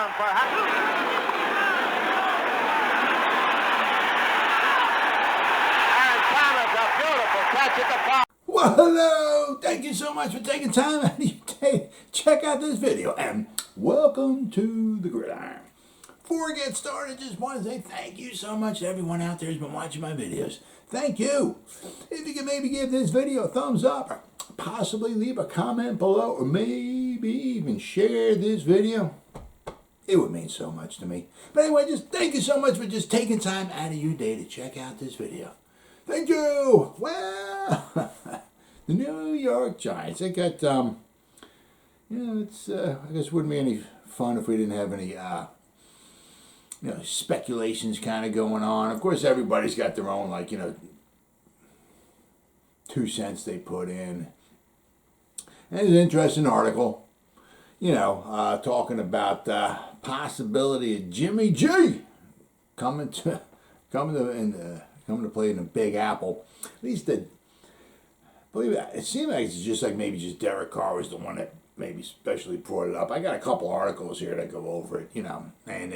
down for and Thomas, a beautiful catch at the far. Well, hello! Thank you so much for taking time out of your day. Check out this video and welcome to the Gridiron. Before we get started, just want to say thank you so much to everyone out there who's been watching my videos. Thank you. If you could maybe give this video a thumbs up or possibly leave a comment below or maybe even share this video, it would mean so much to me. But anyway, just thank you so much for just taking time out of your day to check out this video. Thank you. Well, the New York Giants, they got, it's, I guess it wouldn't be any fun if we didn't have any, speculations kind of going on. Of course, everybody's got their own, 2 cents they put in. And there's an interesting article, talking about the possibility of Jimmy G coming to play in the Big Apple. At least believe it seemed like it's just maybe Derek Carr was the one that maybe especially brought it up. I got a couple articles here that go over it, and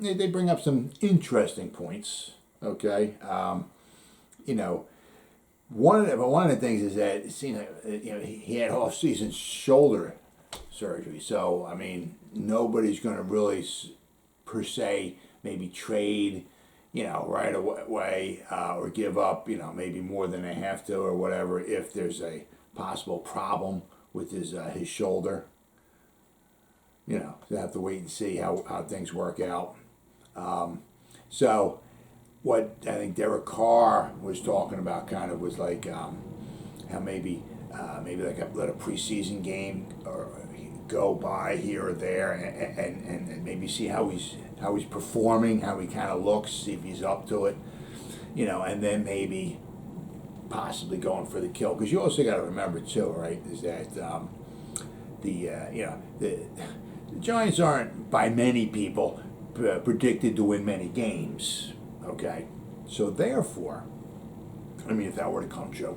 they bring up some interesting points. Okay, one of the things is that it seemed like he had off-season shoulder surgery, so I mean nobody's going to really per se maybe trade right away or give up maybe more than they have to or whatever if there's a possible problem with his shoulder. They have to wait and see how things work out. So what I think Derek Carr was talking about kind of was like how maybe let a preseason game or go by here or there and maybe see how he's performing, how he kind of looks, see if he's up to it, and then maybe possibly going for the kill. Because you also got to remember too, right, is that the Giants aren't by many people predicted to win many games. Okay, so therefore, I mean, if that were to come true,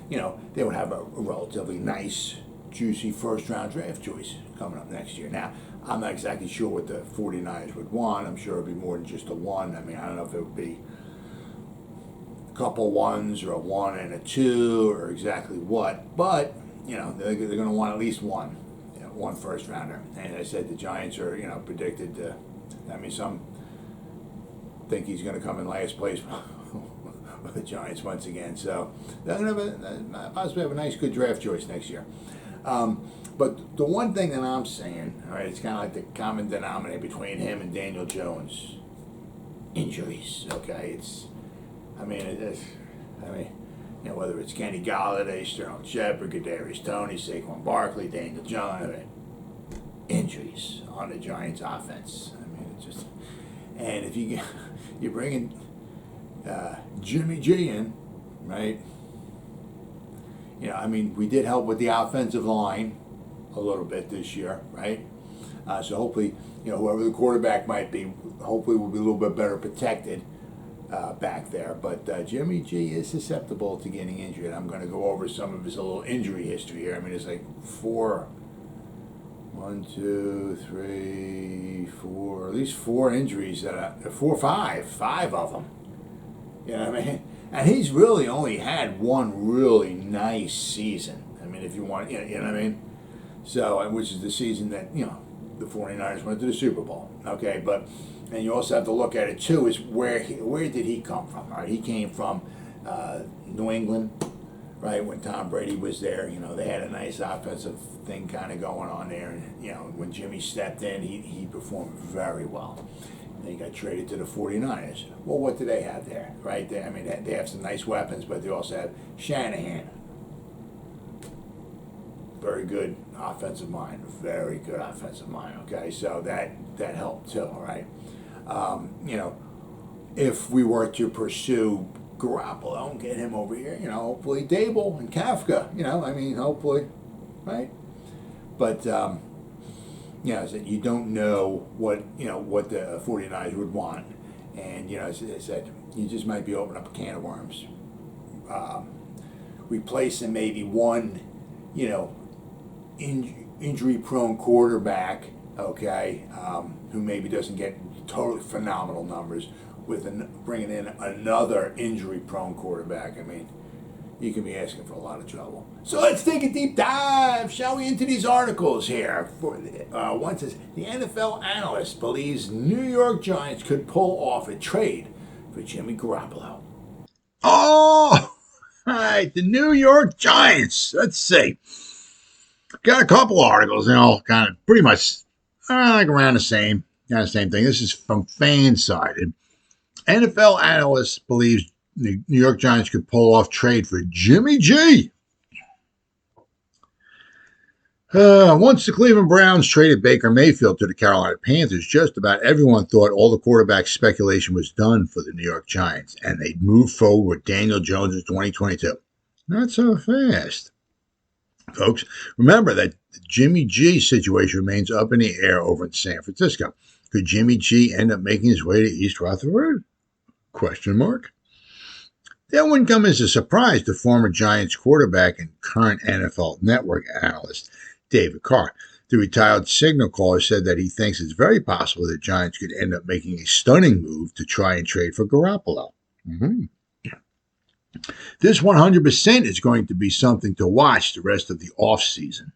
they would have a relatively nice, juicy first-round draft choice coming up next year. Now, I'm not exactly sure what the 49ers would want. I'm sure it would be more than just a one. I mean, I don't know if it would be a couple ones or a 1 and a 2 or exactly what, but, they're going to want at least one first-rounder. And I said the Giants are, predicted to, some think he's going to come in last place with the Giants once again. So they're going to possibly have a nice, good draft choice next year. But the one thing that I'm saying, all right, it's kind of like the common denominator between him and Daniel Jones, injuries. Okay, whether it's Kenny Golladay, Sterling Shepard, Kadarius Toney, Saquon Barkley, Daniel Jones, injuries on the Giants' offense. I mean, it's just, and if you're bringing Jimmy G in, right? We did help with the offensive line a little bit this year, right? So hopefully, whoever the quarterback might be, hopefully will be a little bit better protected back there. But Jimmy G is susceptible to getting injured. I'm going to go over some of his little injury history here. I mean, it's like 4, 1, 2, 3, 4, at least 4 injuries five of them. And he's really only had one really nice season. I mean, if you want, So, which is the season that, the 49ers went to the Super Bowl. Okay, and you also have to look at it too, is where did he come from, right? He came from New England, right, when Tom Brady was there. They had a nice offensive thing kind of going on there. And, when Jimmy stepped in, he performed very well. They got traded to the 49ers. Well, what do they have there, right? They have some nice weapons, but they also have Shanahan. Very good offensive mind. Very good offensive mind, okay? So that helped too, right? If we were to pursue Garoppolo and get him over here, hopefully Dable and Kafka, hopefully, right? But, so you don't know what the 49ers would want. And, as I said, you just might be opening up a can of worms. Replacing maybe one, injury-prone quarterback okay, who maybe doesn't get totally phenomenal numbers, with bringing in another injury-prone quarterback. I mean, you can be asking for a lot of trouble. So let's take a deep dive, shall we, into these articles here. One says, the NFL analyst believes New York Giants could pull off a trade for Jimmy Garoppolo. Oh, all right, the New York Giants. Let's see. Got a couple articles, kind of pretty much like around the same thing. This is from Fansided. NFL analyst believes the New York Giants could pull off trade for Jimmy G. Once the Cleveland Browns traded Baker Mayfield to the Carolina Panthers, just about everyone thought all the quarterback speculation was done for the New York Giants, and they'd move forward with Daniel Jones in 2022. Not so fast. Folks, remember that the Jimmy G situation remains up in the air over in San Francisco. Could Jimmy G end up making his way to East Rutherford? Question mark. That wouldn't come as a surprise to former Giants quarterback and current NFL Network analyst David Carr. The retired signal caller said that he thinks it's very possible that Giants could end up making a stunning move to try and trade for Garoppolo. This 100% is going to be something to watch the rest of the offseason.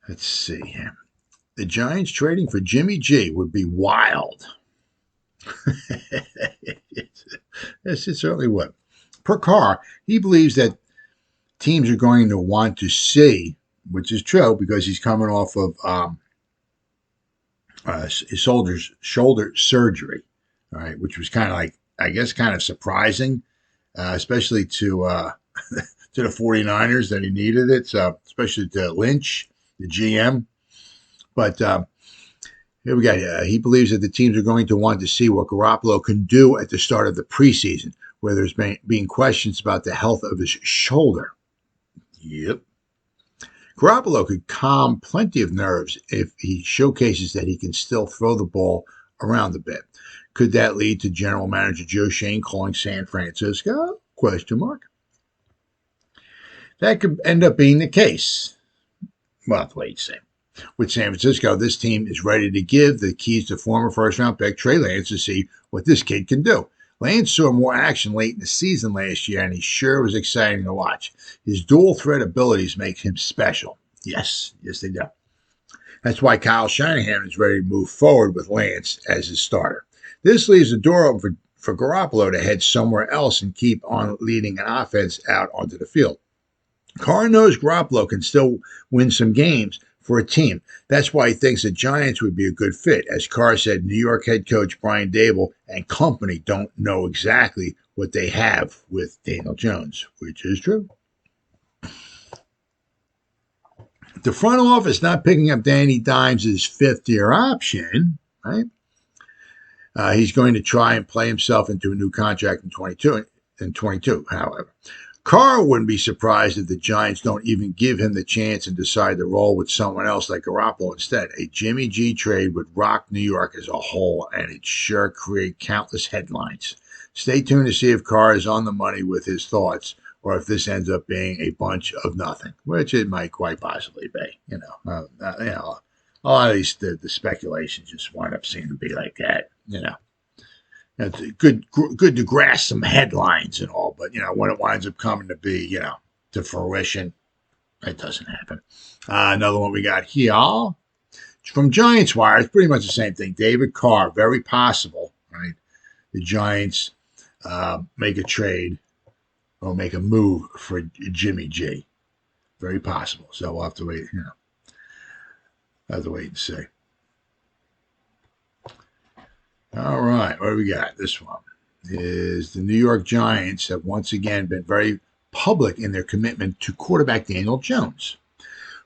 Let's see. The Giants trading for Jimmy G would be wild. Yes, it certainly would. Per Carr, he believes that teams are going to want to see, which is true because he's coming off of his shoulder surgery, all right, which was kind of like, I guess, kind of surprising, especially to to the 49ers that he needed it, so especially to Lynch, the GM. But here we go. He believes that the teams are going to want to see what Garoppolo can do at the start of the preseason, where there's been questions about the health of his shoulder. Yep. Garoppolo could calm plenty of nerves if he showcases that he can still throw the ball around a bit. Could that lead to General Manager Joe Schoen calling San Francisco? Question mark. That could end up being the case. We'll have to wait and see. With San Francisco, this team is ready to give the keys to former first-round pick Trey Lance to see what this kid can do. Lance saw more action late in the season last year, and he sure was exciting to watch. His dual-threat abilities make him special. Yes, they do. That's why Kyle Shanahan is ready to move forward with Lance as his starter. This leaves the door open for Garoppolo to head somewhere else and keep on leading an offense out onto the field. Carr knows Garoppolo can still win some games for a team. That's why he thinks the Giants would be a good fit. As Carr said, New York head coach Brian Daboll and company don't know exactly what they have with Daniel Jones, which is true. The front office not picking up Danny Dimes' fifth-year option, right? He's going to try and play himself into a new contract in 22, however. Carr wouldn't be surprised if the Giants don't even give him the chance and decide to roll with someone else like Garoppolo instead. A Jimmy G trade would rock New York as a whole, and it'd sure create countless headlines. Stay tuned to see if Carr is on the money with his thoughts, or if this ends up being a bunch of nothing, which it might quite possibly be. A lot of these the speculations just wind up seeming to be like that. It's good to grasp some headlines and all, but when it winds up coming to be to fruition, it doesn't happen. Another one we got here from Giants Wire. It's pretty much the same thing. David Carr, very possible, right? The Giants make a trade or make a move for Jimmy G. Very possible. So we'll have to wait. Have to wait and see. All right, what do we got? This one is the New York Giants have once again been very public in their commitment to quarterback Daniel Jones.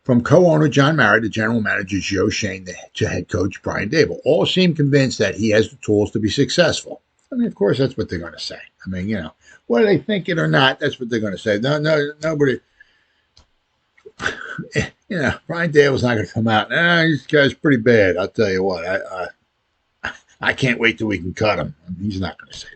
From co-owner John Mara to general manager Joe Schoen to head coach Brian Daboll, all seem convinced that he has the tools to be successful. I mean, of course, that's what they're going to say. I mean, whether they think it or not, that's what they're going to say. No, nobody. Brian Daboll's not going to come out. This guy's pretty bad. I'll tell you what. I can't wait till we can cut him. He's not going to say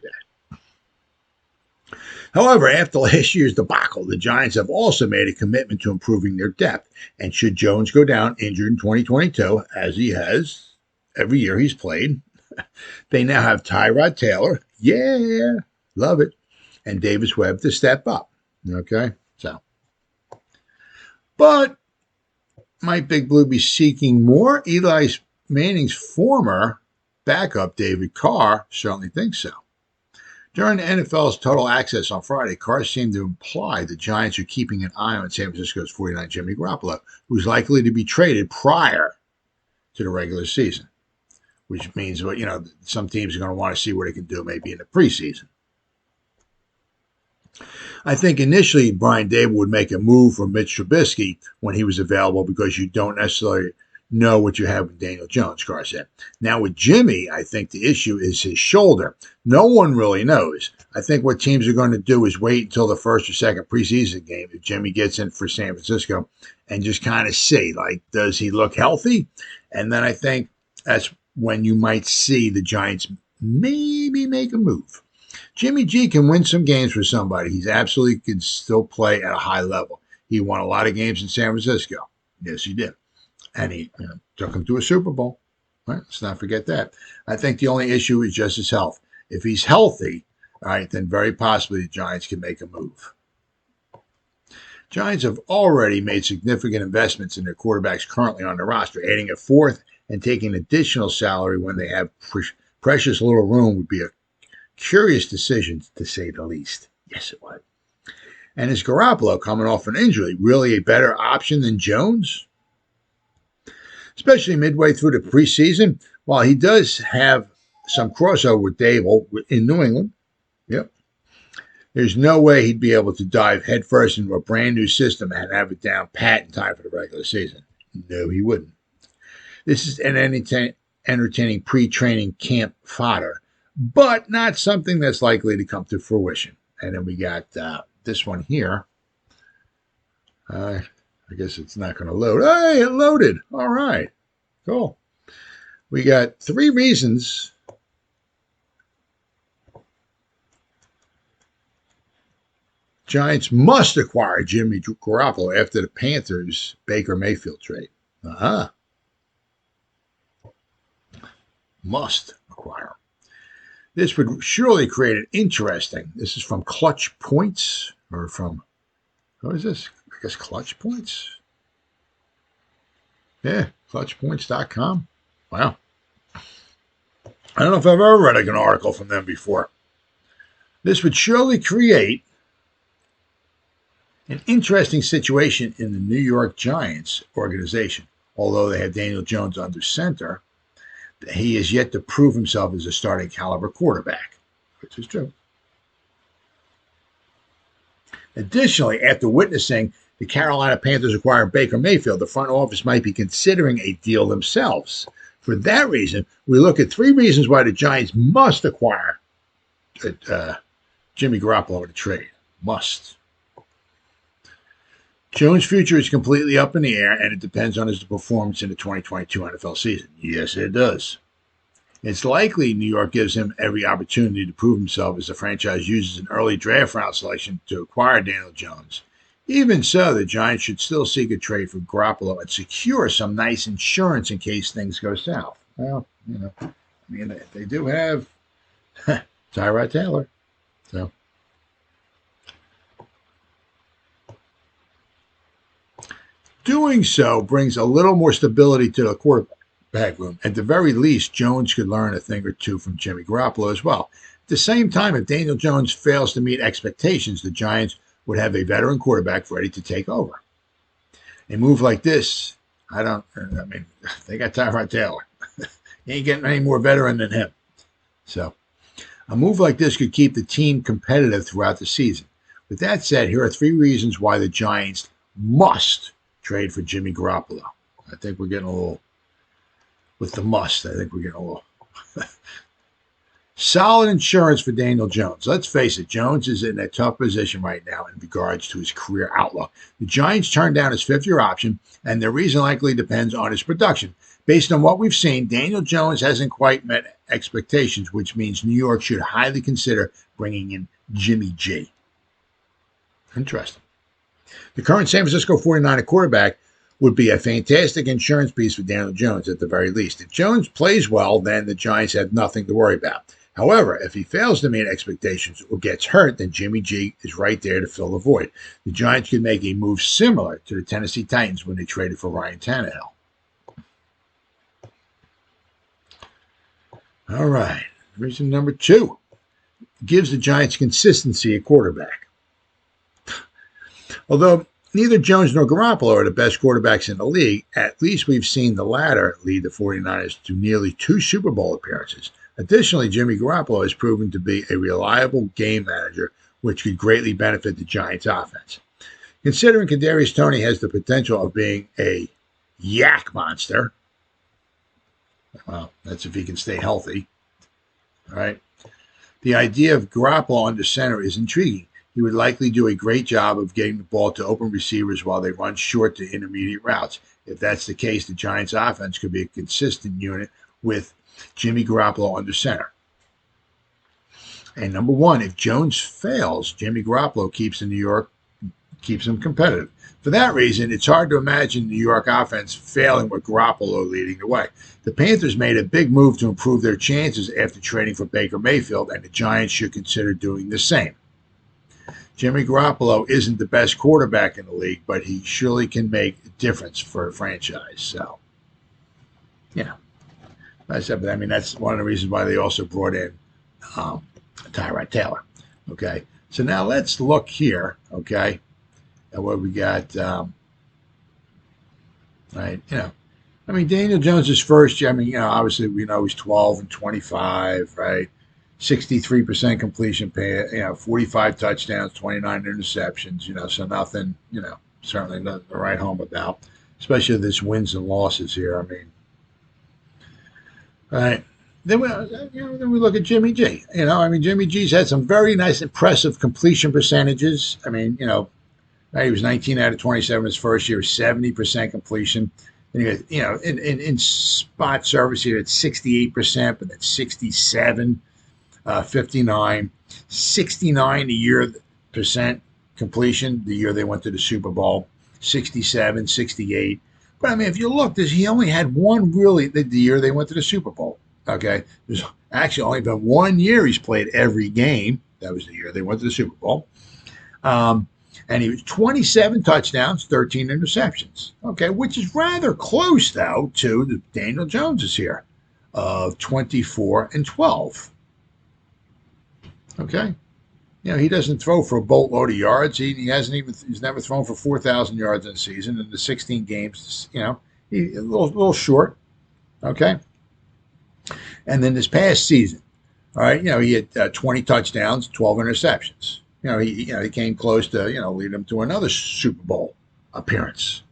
that. However, after last year's debacle, the Giants have also made a commitment to improving their depth. And should Jones go down injured in 2022, as he has every year he's played, they now have Tyrod Taylor, yeah, love it, and Davis Webb to step up. Okay, so. But might Big Blue be seeking more? Eli Manning's former backup, David Carr, certainly thinks so. During the NFL's Total Access on Friday, Carr seemed to imply the Giants are keeping an eye on San Francisco's 49 Jimmy Garoppolo, who's likely to be traded prior to the regular season, which means, well, some teams are going to want to see what they can do maybe in the preseason. I think initially Brian Dable would make a move for Mitch Trubisky when he was available because you don't necessarily know what you have with Daniel Jones, Carr said. Now with Jimmy, I think the issue is his shoulder. No one really knows. I think what teams are going to do is wait until the first or second preseason game if Jimmy gets in for San Francisco and just kind of see, does he look healthy? And then I think that's when you might see the Giants maybe make a move. Jimmy G can win some games for somebody. He's absolutely can still play at a high level. He won a lot of games in San Francisco. Yes, he did. And he took him to a Super Bowl. Right? Let's not forget that. I think the only issue is just his health. If he's healthy, all right, then very possibly the Giants can make a move. Giants have already made significant investments in their quarterbacks currently on the roster. Adding a fourth and taking additional salary when they have precious little room would be a curious decision, to say the least. Yes, it would. And is Garoppolo, coming off an injury, really a better option than Jones? Especially midway through the preseason, while he does have some crossover with Dable in New England, there's no way he'd be able to dive headfirst into a brand new system and have it down pat in time for the regular season. No, he wouldn't. This is an entertaining pre-training camp fodder, but not something that's likely to come to fruition. And then we got this one here. I guess it's not going to load. Hey, it loaded. All right. Cool. We got 3 reasons Giants must acquire Jimmy Garoppolo after the Panthers' Baker Mayfield trade. Must acquire. This would surely create an interesting. This is from Clutch Points, or from, what is this? I guess Clutch Points. Yeah, clutchpoints.com. Wow. I don't know if I've ever read an article from them before. This would surely create an interesting situation in the New York Giants organization. Although they have Daniel Jones under center, he is yet to prove himself as a starting caliber quarterback, which is true. Additionally, after witnessing the Carolina Panthers acquire Baker Mayfield, the front office might be considering a deal themselves. For that reason, we look at 3 reasons why the Giants must acquire Jimmy Garoppolo in a trade. Must. Jones' future is completely up in the air, and it depends on his performance in the 2022 NFL season. Yes, it does. It's likely New York gives him every opportunity to prove himself as the franchise uses an early draft round selection to acquire Daniel Jones. Even so, the Giants should still seek a trade for Garoppolo and secure some nice insurance in case things go south. Well, they do have Tyrod Taylor. So, doing so brings a little more stability to the quarterback room. At the very least, Jones could learn a thing or two from Jimmy Garoppolo as well. At the same time, if Daniel Jones fails to meet expectations, the Giants would have a veteran quarterback ready to take over. A move like this, they got Tyrod Taylor. You ain't getting any more veteran than him. So, a move like this could keep the team competitive throughout the season. With that said, here are 3 reasons why the Giants must trade for Jimmy Garoppolo. I think we're getting a little, with the must, I think we're getting a little. Solid insurance for Daniel Jones. Let's face it, Jones is in a tough position right now in regards to his career outlook. The Giants turned down his 5th-year option, and their reason likely depends on his production. Based on what we've seen, Daniel Jones hasn't quite met expectations, which means New York should highly consider bringing in Jimmy G. Interesting. The current San Francisco 49er quarterback would be a fantastic insurance piece for Daniel Jones at the very least. If Jones plays well, then the Giants have nothing to worry about. However, if he fails to meet expectations or gets hurt, then Jimmy G is right there to fill the void. The Giants could make a move similar to the Tennessee Titans when they traded for Ryan Tannehill. All right. Reason number 2. Gives the Giants consistency at quarterback. Although neither Jones nor Garoppolo are the best quarterbacks in the league, at least we've seen the latter lead the 49ers to nearly 2 Super Bowl appearances. Additionally, Jimmy Garoppolo has proven to be a reliable game manager, which could greatly benefit the Giants' offense. Considering Kadarius Toney has the potential of being a yak monster, well, that's if he can stay healthy, all right? The idea of Garoppolo under center is intriguing. He would likely do a great job of getting the ball to open receivers while they run short to intermediate routes. If that's the case, the Giants' offense could be a consistent unit with Jimmy Garoppolo under center. And number 1, if Jones fails, Jimmy Garoppolo keeps them competitive. For that reason, it's hard to imagine the New York offense failing with Garoppolo leading the way. The Panthers made a big move to improve their chances after trading for Baker Mayfield, and the Giants should consider doing the same. Jimmy Garoppolo isn't the best quarterback in the league, but he surely can make a difference for a franchise. So, I said, but I mean, that's one of the reasons why they also brought in Tyrod Taylor. Okay, so now let's look here, okay, at what we got. Right, I mean, Daniel Jones' first year, I mean, obviously we know he's 12 and 25, right? 63% completion, 45 touchdowns, 29 interceptions, so nothing, certainly nothing to write home about, especially this wins and losses here. I mean, right. Then we look at Jimmy G. Jimmy G's had some very nice, impressive completion percentages. I mean, he was 19 out of 27 his first year, 70% completion. And in spot service, he had 68%, but that's 67. 59, 69 a year percent completion the year they went to the Super Bowl, 67, 68. But I mean, if you look, he only had one really the year they went to the Super Bowl. Okay, there's actually only been 1 year he's played every game. That was the year they went to the Super Bowl. And he was 27 touchdowns, 13 interceptions. Okay, which is rather close though to the Daniel Jones's here of 24 and 12. Okay, he doesn't throw for a boatload of yards. He's never thrown for 4,000 yards in a season. In the 16 games, he's a little short. Okay, and then this past season, all right, he had 20 touchdowns, 12 interceptions. He came close to lead them to another Super Bowl appearance.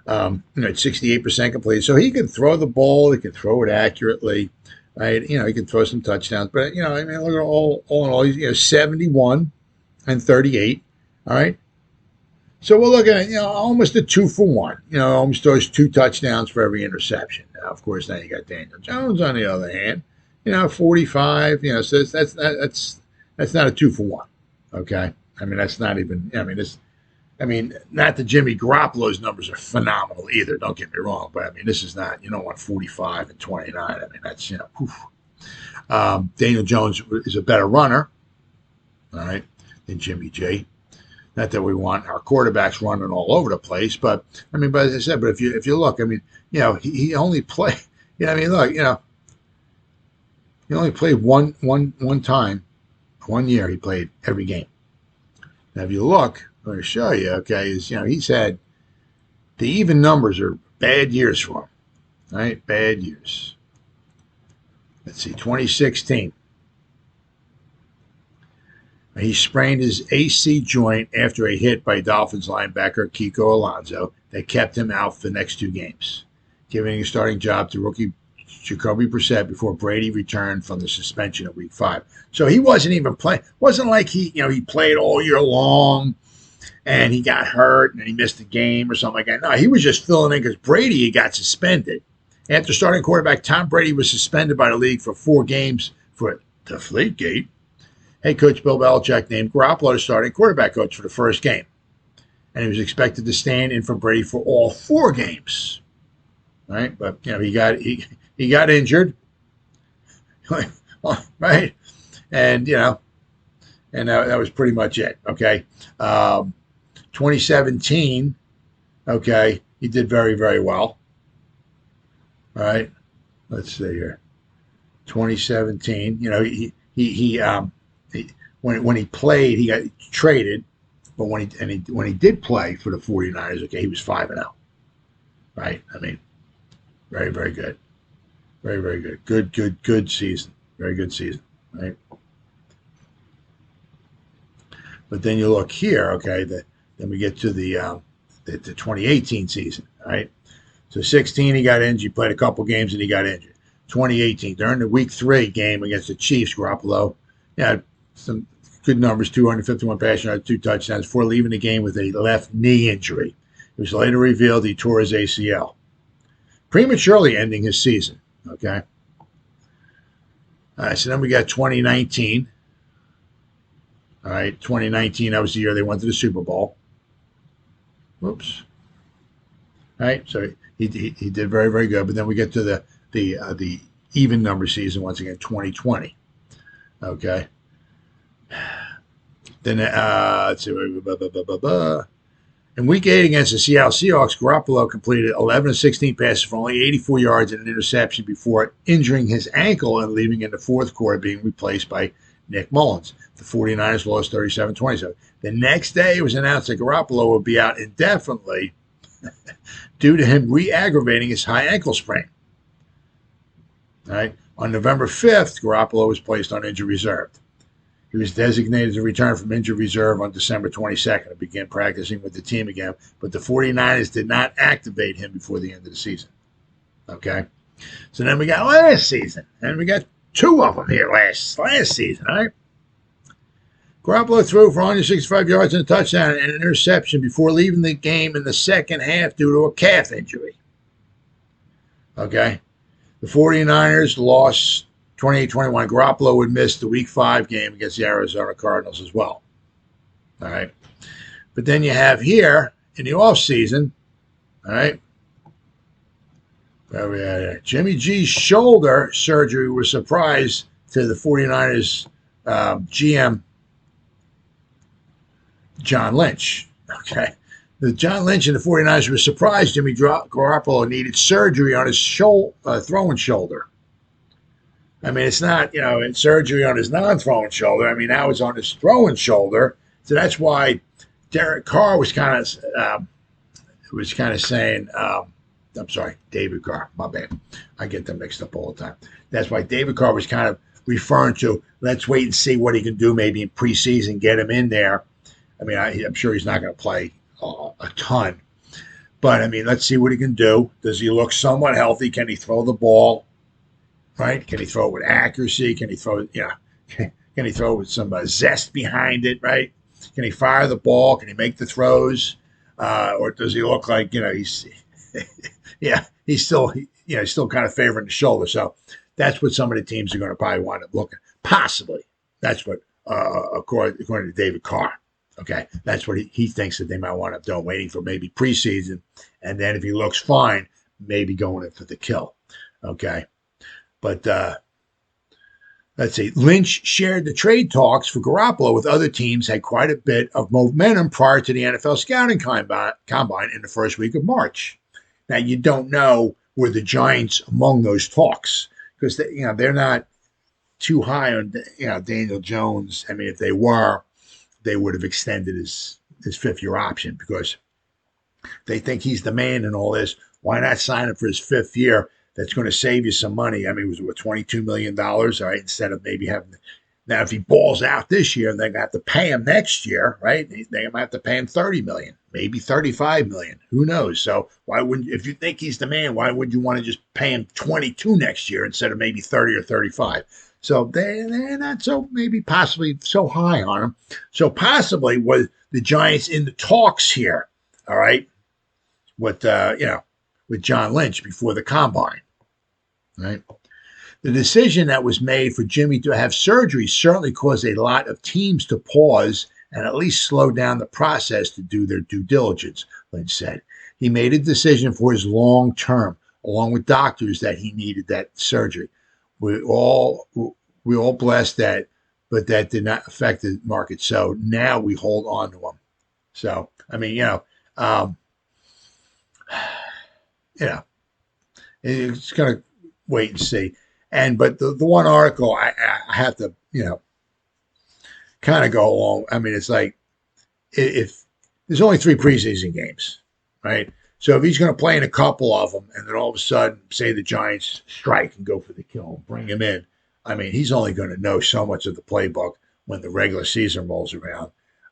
At 68% complete, so he can throw the ball. He can throw it accurately. Right, he can throw some touchdowns, but look at all in all, he's 71 and 38. All right, so we're looking at almost a 2 for 1. Almost throws 2 touchdowns for every interception. Now, of course, then you got Daniel Jones on the other hand. 45. So that's not a 2 for 1. Okay, I mean that's not even. Not that Jimmy Garoppolo's numbers are phenomenal either. Don't get me wrong, but I mean, this is not. You don't want 45 and 29. I mean, that's Daniel Jones is a better runner, all right, than Jimmy G. Not that we want our quarterbacks running all over the place, but I mean, but as I said, but if you look, I mean, he only played. He only played one time, 1 year. He played every game. Now, if you look. I'm going to show you, okay, he's had the even numbers are bad years for him, right? Bad years. Let's see, 2016. He sprained his AC joint after a hit by Dolphins linebacker Kiko Alonso that kept him out for the next 2 games, giving a starting job to rookie Jacoby Brissett before Brady returned from the suspension at Week 5. So he wasn't even playing. It wasn't like he played all year long. And he got hurt and he missed a game or something like that. No, he was just filling in because Brady got suspended. After starting quarterback Tom Brady was suspended by the league for 4 games for Deflategate. head coach Bill Belichick named Garoppolo the starting quarterback coach for the first game. And he was expected to stand in for Brady for all 4 games. Right? But, he got injured. Right? And, and that was pretty much it. Okay. 2017, okay, he did very, very well. All right. Let's see here. 2017, when he played, he got traded, but when he did play for the 49ers, okay, he was 5-0. Right? I mean, very, very good. Very, very good. Good season. Very good season. Right? But then you look here, okay, then we get to the 2018 season, right? So 16, he got injured. He played a couple games and he got injured. 2018, during the Week 3 game against the Chiefs, Garoppolo had some good numbers, 251 passing yards, 2 touchdowns, before leaving the game with a left knee injury. It was later revealed he tore his ACL, prematurely ending his season, okay? All right, so then we got 2019. All right, 2019, that was the year they went to the Super Bowl. Whoops. All right, so he did very, very good. But then we get to the even number season once again, 2020. Okay. Then let's see. In Week 8 against the Seattle Seahawks, Garoppolo completed 11 of 16 passes for only 84 yards and an interception before injuring his ankle and leaving in the fourth quarter, being replaced by Nick Mullins. The 49ers lost 37-27. The next day, it was announced that Garoppolo would be out indefinitely due to him re-aggravating his high ankle sprain. All right. On November 5th, Garoppolo was placed on injured reserve. He was designated to return from injured reserve on December 22nd and began practicing with the team again, but the 49ers did not activate him before the end of the season. Okay. So then we got last season, and we got 2 of them here last season, all right? Garoppolo threw for 165 yards and a touchdown and an interception before leaving the game in the second half due to a calf injury. Okay? The 49ers lost 28-21. Garoppolo would miss the Week 5 game against the Arizona Cardinals as well. All right? But then you have here in the offseason, all right, where we at here? Jimmy G's shoulder surgery was a surprise to the 49ers GM, John Lynch. Okay. The John Lynch and the 49ers were surprised Jimmy Garoppolo needed surgery on his throwing shoulder. I mean, it's not, surgery on his non-throwing shoulder. I mean, now it's on his throwing shoulder. So that's why Derek Carr was kind of saying, I'm sorry, David Carr, my bad. I get them mixed up all the time. That's why David Carr was kind of referring to, let's wait and see what he can do maybe in preseason, get him in there. I mean, I'm sure he's not going to play a ton. But, I mean, let's see what he can do. Does he look somewhat healthy? Can he throw the ball? Right? Can he throw it with accuracy? Can he throw it, can he throw it with some zest behind it, right? Can he fire the ball? Can he make the throws? Or does he look like, he's still kind of favoring the shoulder. So that's what some of the teams are going to probably wind up looking. Possibly. That's what, according to David Carr. Okay, that's what he thinks that they might wind up doing, waiting for maybe preseason. And then if he looks fine, maybe going in for the kill. Okay. But let's see. Lynch shared the trade talks for Garoppolo with other teams, had quite a bit of momentum prior to the NFL scouting combine in the first week of March. Now, you don't know were the Giants among those talks because they're not too high on Daniel Jones. I mean, if they were, they would have extended his 5th-year option because they think he's the man in all this. Why not sign him for his 5th year? That's going to save you some money. I mean, it was worth $22 million, all right, instead of maybe having – now, if he balls out this year, they're going to have to pay him next year, right? They might have to pay him $30 million, maybe $35 million. Who knows? So why wouldn't – if you think he's the man, why would you want to just pay him $22 next year instead of maybe $30 or $35? So they're not so maybe possibly so high on him. So possibly was the Giants in the talks here, all right, with John Lynch before the combine, right? The decision that was made for Jimmy to have surgery certainly caused a lot of teams to pause and at least slow down the process to do their due diligence, Lynch said. He made a decision for his long term, along with doctors, that he needed that surgery. We all blessed that, but that did not affect the market. So now we hold on to him. So, I mean, it's going to wait and see. But the one article I have to, kind of go along. I mean, it's like if there's only 3 preseason games, right? So if he's going to play in a couple of them and then all of a sudden, say the Giants strike and go for the kill and bring him in, I mean, he's only going to know so much of the playbook when the regular season rolls around.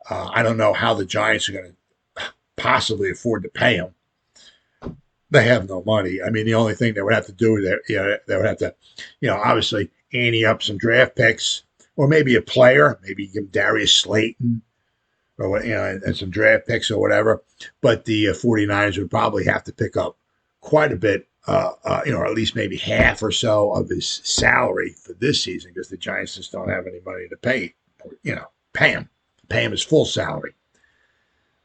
I don't know how the Giants are going to possibly afford to pay him. They have no money. I mean, the only thing they would have to do is they would have to, obviously ante up some draft picks or maybe a player, maybe give Darius Slayton or and some draft picks or whatever. But the 49ers would probably have to pick up quite a bit, or at least maybe half or so of his salary for this season because the Giants just don't have any money to pay him his full salary.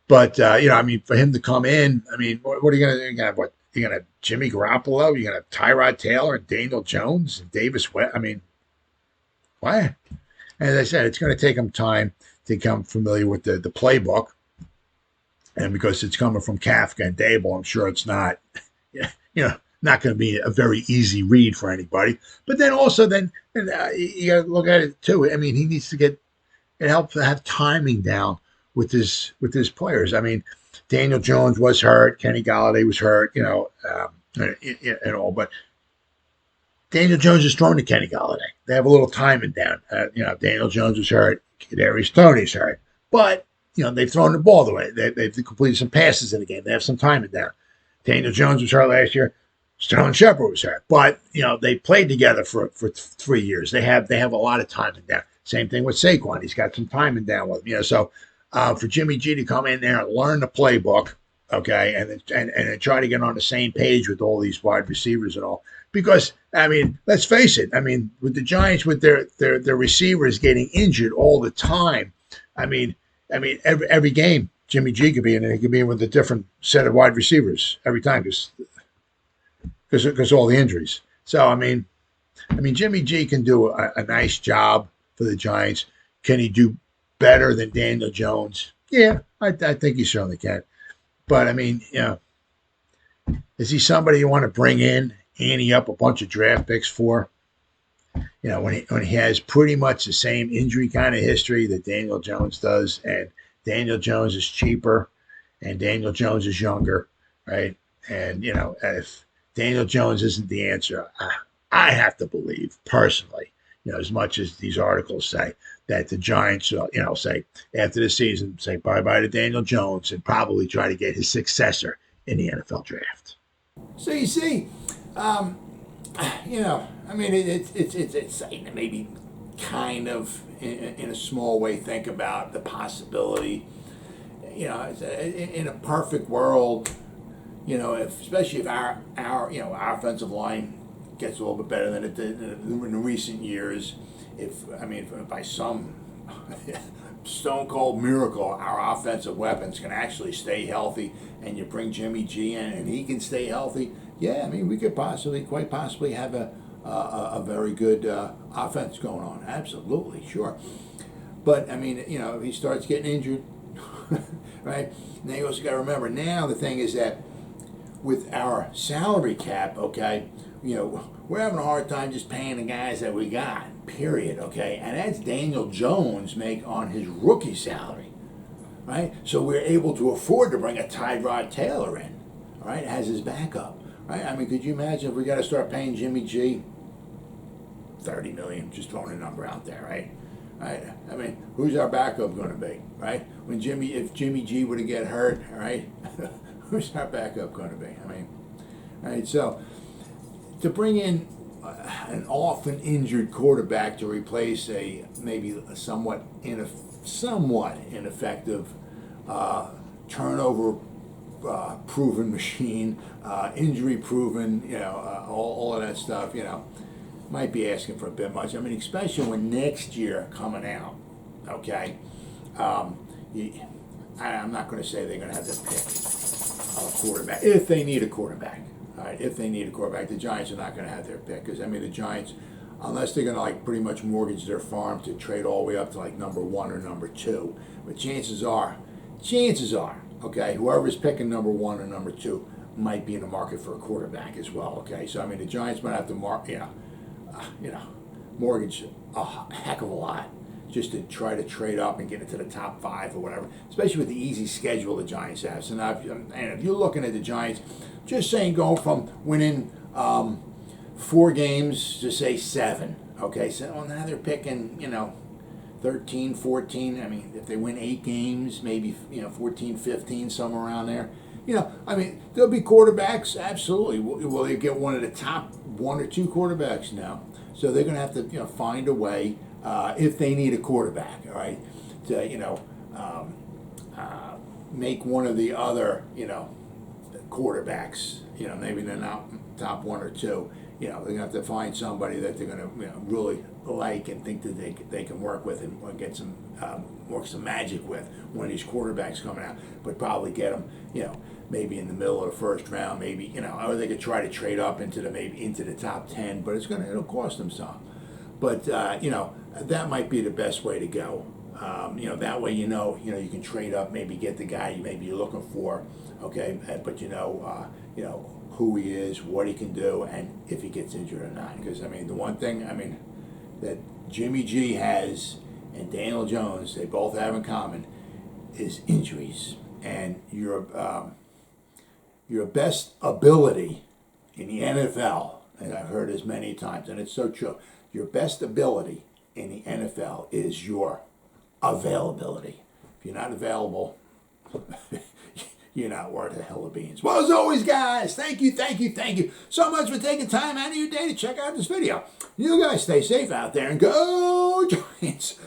But, I mean, for him to come in, I mean, what are you going to do? You're going to have Jimmy Garoppolo? You're going to have Tyrod Taylor and Daniel Jones and Davis Webb? I mean, what? As I said, it's going to take him time to become familiar with the playbook. And because it's coming from Kafka and Dable, I'm sure it's not, not going to be a very easy read for anybody. But then also, you got to look at it too. I mean, he needs to get it helps to have timing down with his players. I mean, Daniel Jones was hurt, Kenny Golladay was hurt, and all. But Daniel Jones is thrown to Kenny Golladay. They have a little timing down. Daniel Jones was hurt, Kadarius Toney's hurt, but they've thrown the ball the way they've completed some passes in the game. They have some timing down. Daniel Jones was hurt last year. Sterling Shepard was hurt, but they played together for 3 years. They have a lot of timing down. Same thing with Saquon. He's got some timing down with him. So for Jimmy G to come in there and learn the playbook, okay, and then try to get on the same page with all these wide receivers and all. Because, I mean, let's face it. I mean, with the Giants, with their receivers getting injured all the time, I mean, every game, Jimmy G could be in, and he could be in with a different set of wide receivers every time because all the injuries. So, I mean, Jimmy G can do a nice job for the Giants. Can he do better than Daniel Jones? Yeah, I think he certainly can. But, I mean, is he somebody you want to bring in, ante up a bunch of draft picks for? When he has pretty much the same injury kind of history that Daniel Jones does, and Daniel Jones is cheaper, and Daniel Jones is younger, right? And, if Daniel Jones isn't the answer, I have to believe, personally, as much as these articles say, that the Giants, say after the season, say bye-bye to Daniel Jones and probably try to get his successor in the NFL draft. So you see, I mean, it's exciting to maybe kind of, in a small way, think about the possibility, in a perfect world, especially if our offensive line gets a little bit better than it did in recent years. If by some stone cold miracle, our offensive weapons can actually stay healthy, and you bring Jimmy G in and he can stay healthy, we could quite possibly have a very good offense going on. Absolutely, sure. But if he starts getting injured, right? Now you also got to remember. Now the thing is that with our salary cap, okay, we're having a hard time just paying the guys that we got, period, okay? And that's Daniel Jones make on his rookie salary, right? So we're able to afford to bring a Tyrod Taylor in, all right, as his backup, right? I mean, could you imagine if we got to start paying Jimmy G $30 million, just throwing a number out there, right? Right? I mean, who's our backup going to be, right? If Jimmy G were to get hurt, all right, who's our backup going to be? I mean, right, so to bring in an often injured quarterback to replace maybe a somewhat ineffective turnover proven machine, injury proven, all of that stuff, might be asking for a bit much. I mean, especially when next year coming out, okay? I'm not going to say they're going to have their pick of a quarterback if they need a quarterback. All right, if they need a quarterback, the Giants are not going to have their pick because I mean the Giants, unless they're going to like pretty much mortgage their farm to trade all the way up to like number 1 or number 2. But chances are, okay, whoever's picking number 1 or number 2 might be in the market for a quarterback as well. Okay, so I mean the Giants might have to mortgage a heck of a lot just to try to trade up and get into the top 5 or whatever, especially with the easy schedule the Giants have. So now, if you're looking at the Giants, just saying going from winning 4 games to say 7, okay, so now they're picking, 13, 14, I mean, if they win 8 games, maybe, 14, 15, somewhere around there. I mean, there'll be quarterbacks, absolutely. Will they get one of the top 1 or 2 quarterbacks now? So they're going to have to, find a way, if they need a quarterback, all right, to, make one of the other, quarterbacks, maybe they're not top 1 or 2, they're going to have to find somebody that they're going to, really like and think that they can work with and get some, work some magic with one of these quarterbacks coming out, but probably get them, maybe in the middle of the first round, maybe, or they could try to trade up into the top 10, but it'll cost them some. But, that might be the best way to go. That way, you can trade up, maybe get the guy maybe you're looking for, okay, but who he is, what he can do, and if he gets injured or not. Because, I mean, the one thing, that Jimmy G has and Daniel Jones, they both have in common, is injuries. And your best ability in the NFL, and I've heard this many times, and it's so true, your best ability in the NFL is your availability. If you're not available, you're not worth a hell of beans. Well, as always, guys, thank you so much for taking time out of your day to check out this video. You guys stay safe out there and go Giants.